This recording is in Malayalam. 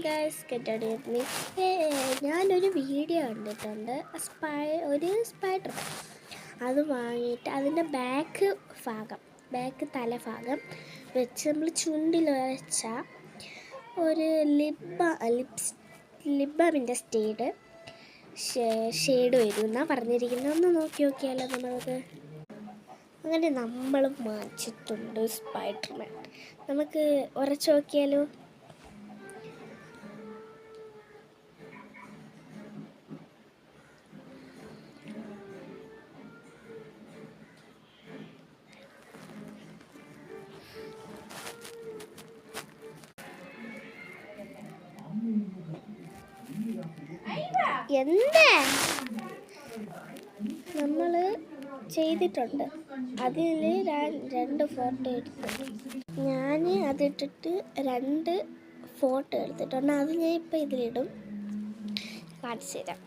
Guys get with me. ഞാനൊരു വീഡിയോ കണ്ടിട്ടുണ്ട്. ഒരു സ്പൈഡർ അത് വാങ്ങിയിട്ട് അതിൻ്റെ ബാക്ക് തലഭാഗം വെച്ച് നമ്മൾ ചുണ്ടിൽ വരച്ച ഒരു ലിബാമിൻ്റെ ഷെയ്ഡ് വരും എന്നാണ് പറഞ്ഞിരിക്കുന്നത്. ഒന്ന് നോക്കിയാലോ നമ്മൾക്ക്. അങ്ങനെ നമ്മൾ വാങ്ങിച്ചിട്ടുണ്ട് സ്പൈഡർമാൻ. നമുക്ക് ഉറച്ചു നോക്കിയാലോ. എന്താ നമ്മൾ ചെയ്തിട്ടുണ്ട്. അതിൽ രണ്ട് ഫോട്ടോ എടുത്തു. ഞാൻ അതിട്ടിട്ട് 2 ഫോട്ടോ എടുത്തിട്ടുണ്ട്. അത് ഞാൻ ഇപ്പോൾ ഇതിലിടും, കാണിച്ചു തരാം.